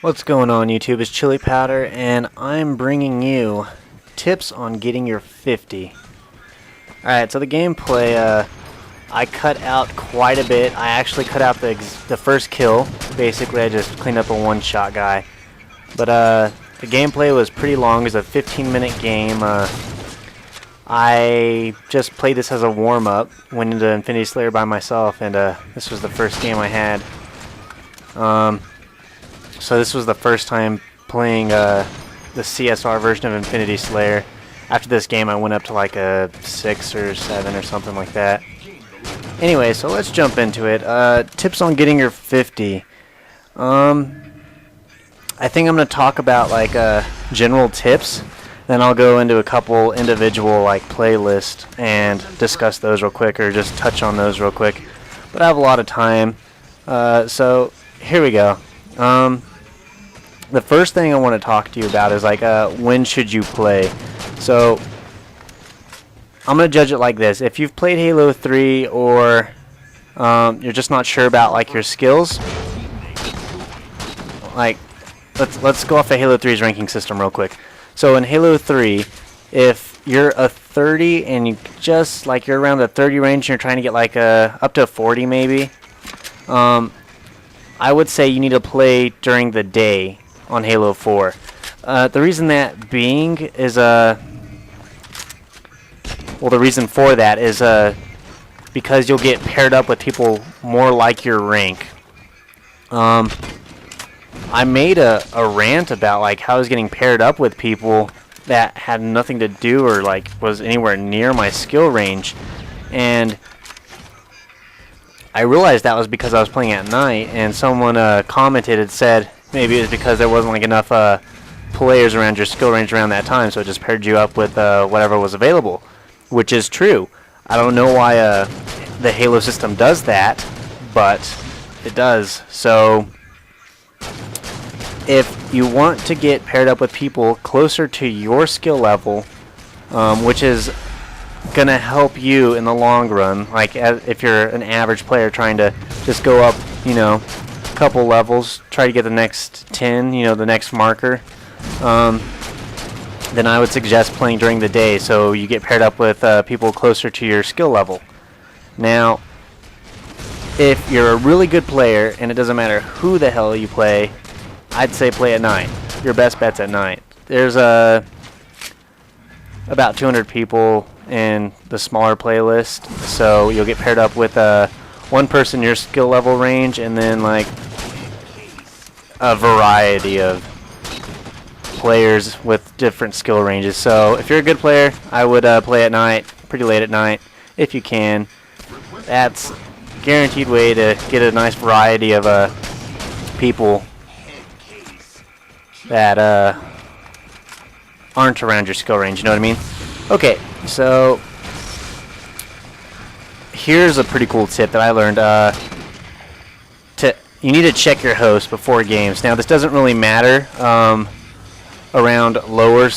What's going on YouTube? It's Chili Powder and I'm bringing you tips on getting your 50. Alright, so the gameplay, I cut out quite a bit. I actually cut out the first kill. Basically, I just cleaned up a one-shot guy. But the gameplay was pretty long. It was a 15-minute game. I just played this as a warm-up. Went into Infinity Slayer by myself, and this was the first game I had. So this was the first time playing the CSR version of Infinity Slayer. After this game, I went up to like a 6 or 7 or something like that. Anyway, so let's jump into it. Tips on getting your 50. I think I'm going to talk about like general tips. Then I'll go into a couple individual like playlists and discuss those real quick, or just touch on those real quick. But I have a lot of time, so here we go. The first thing I want to talk to you about is like when should you play. So I'm going to judge it like this. If you've played Halo 3 or you're just not sure about like your skills, like let's go off of Halo 3's ranking system real quick. So in Halo 3, if you're a 30 and you just like you're around the 30 range and you're trying to get like up to 40 maybe, I would say you need to play during the day on Halo 4. The reason that being is well, the reason for that is because you'll get paired up with people more like your rank. I made a rant about like how I was getting paired up with people that had nothing to do or like was anywhere near my skill range, and I realized that was because I was playing at night, and someone commented and said maybe it was because there wasn't like enough players around your skill range around that time, so it just paired you up with whatever was available, which is true. I don't know why the Halo system does that, but it does. So if you want to get paired up with people closer to your skill level, which is going to help you in the long run, like if you're an average player trying to just go up, you know, a couple levels, try to get the next 10, you know, the next marker, then I would suggest playing during the day so you get paired up with people closer to your skill level. Now, if you're a really good player and it doesn't matter who the hell you play, I'd say play at night. Your best bet's at night. There's about 200 people in the smaller playlist, so you'll get paired up with one person your skill level range, and then like a variety of players with different skill ranges. So if you're a good player, I would play at night, pretty late at night if you can. That's a guaranteed way to get a nice variety of people that aren't around your skill range, you know what I mean? Okay, so here's a pretty cool tip that I learned. You need to check your host before games. Now, this doesn't really matter around lower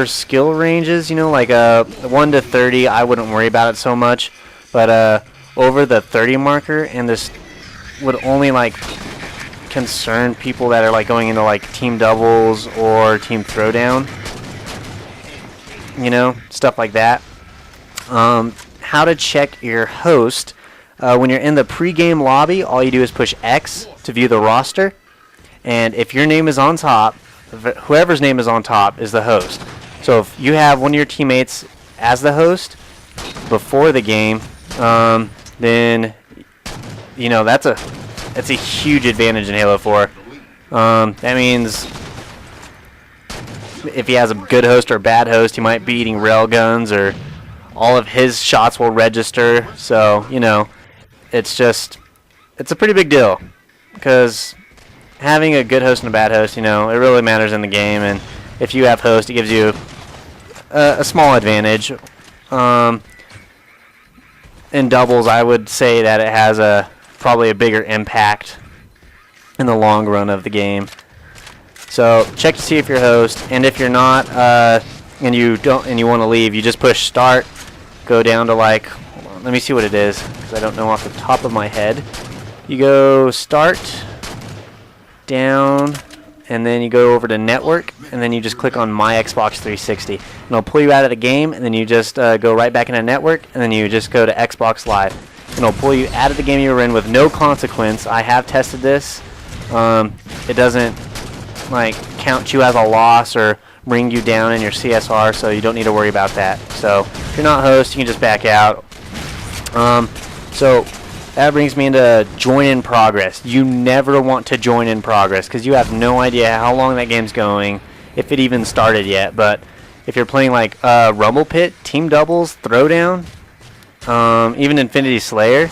skill ranges, you know, like 1 to 30, I wouldn't worry about it so much. But over the 30 marker, and this would only like concern people that are like going into like team doubles or team throwdown, you know, stuff like that. How to check your host. When you're in the pre-game lobby, all you do is push X to view the roster, and if your name is on top, whoever's name is on top is the host. So if you have one of your teammates as the host before the game, then you know that's a huge advantage in Halo 4. That means if he has a good host or a bad host, he might be eating railguns, or all of his shots will register. So, you know, it's a pretty big deal, because having a good host and a bad host, you know, it really matters in the game. And if you have host, it gives you a small advantage. In doubles, I would say that it has probably a bigger impact in the long run of the game. So check to see if you're host, and if you're not, and you want to leave, you just push start, go down to like, hold on, let me see what it is, because I don't know off the top of my head. You go start, down, and then you go over to network, and then you just click on My Xbox 360. And it'll pull you out of the game, and then you just go right back into network, and then you just go to Xbox Live. And it'll pull you out of the game you were in with no consequence. I have tested this. It doesn't like count you as a loss or bring you down in your CSR, so you don't need to worry about that. So if you're not host, you can just back out. So that brings me into join in progress. You never want to join in progress because you have no idea how long that game's going, if it even started yet. But if you're playing like Rumble Pit, Team Doubles, Throwdown, even Infinity Slayer,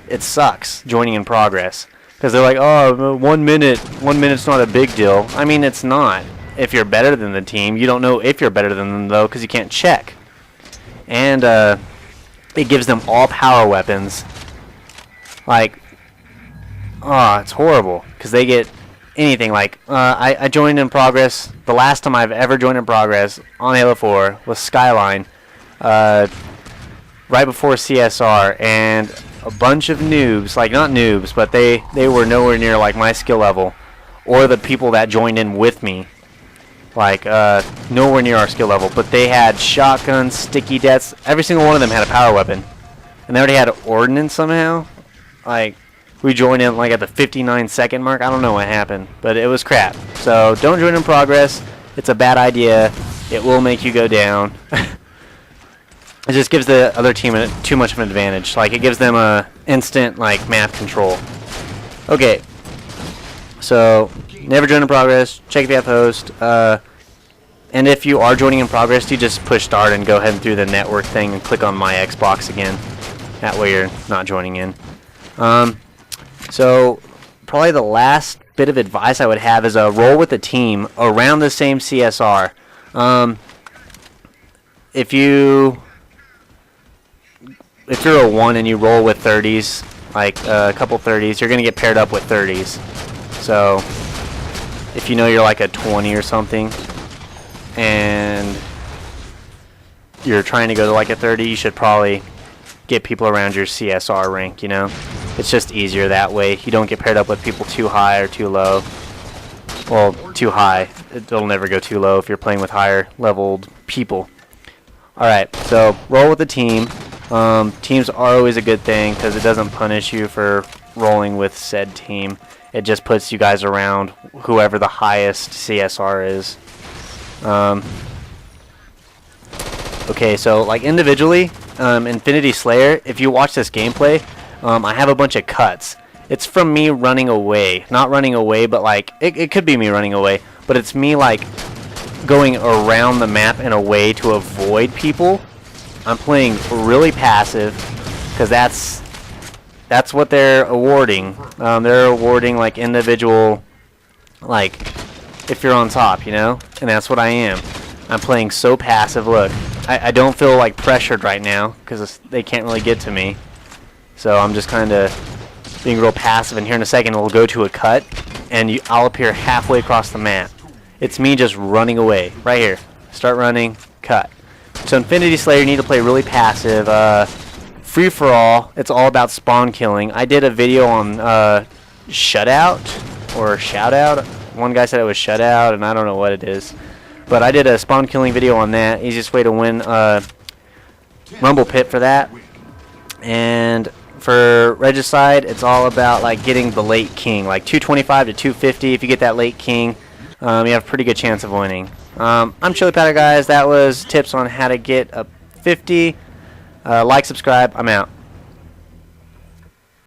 it sucks joining in progress because they're like, oh, 1 minute, 1 minute's not a big deal. I mean, it's not. If you're better than the team, you don't know if you're better than them though because you can't check. And it gives them all power weapons. Like, oh, it's horrible because they get anything. Like, I joined in progress. The last time I've ever joined in progress on Halo 4 was Skyline, right before CSR, and a bunch of noobs, like not noobs, but they were nowhere near like my skill level, or the people that joined in with me, like nowhere near our skill level. But they had shotguns, sticky deaths. Every single one of them had a power weapon, and they already had ordnance somehow. Like, we joined in like at the 59-second mark. I don't know what happened, but it was crap. So don't join in progress. It's a bad idea. It will make you go down. It just gives the other team too much of an advantage. Like, it gives them a instant like map control. Okay. So never join in progress. Check if you have host. And if you are joining in progress, you just push start and go ahead and do the network thing and click on My Xbox again. That way you're not joining in. So probably the last bit of advice I would have is roll with a team around the same CSR. If you're a 1 and you roll with 30s, like a couple 30s, you're going to get paired up with 30s. So if you know you're like a 20 or something and you're trying to go to like a 30, you should probably get people around your CSR rank, you know? It's just easier that way. You don't get paired up with people too high or too low. Well, too high. It'll never go too low if you're playing with higher leveled people. Alright, so roll with the team. Teams are always a good thing because it doesn't punish you for rolling with said team. It just puts you guys around whoever the highest CSR is. Okay, so like individually, Infinity Slayer, if you watch this gameplay, I have a bunch of cuts. It's from me running away. Not running away, but like, it could be me running away, but it's me like going around the map in a way to avoid people. I'm playing really passive because that's what they're awarding. They're awarding like individual, like if you're on top, you know? And that's what I am. I'm playing so passive. Look, I don't feel like pressured right now because they can't really get to me. So I'm just kind of being real passive, and here in a second we'll go to a cut, and I'll appear halfway across the map. It's me just running away. Right here. Start running, cut. So Infinity Slayer, you need to play really passive. Free-for-all, it's all about spawn killing. I did a video on shutout, or shoutout. One guy said it was shutout, and I don't know what it is. But I did a spawn killing video on that. Easiest way to win Rumble Pit for that. And for Regicide, it's all about like getting the late king, like 225 to 250. If you get that late king, you have a pretty good chance of winning. I'm Chili Powder, guys. That was tips on how to get a 50. Like, subscribe. I'm out.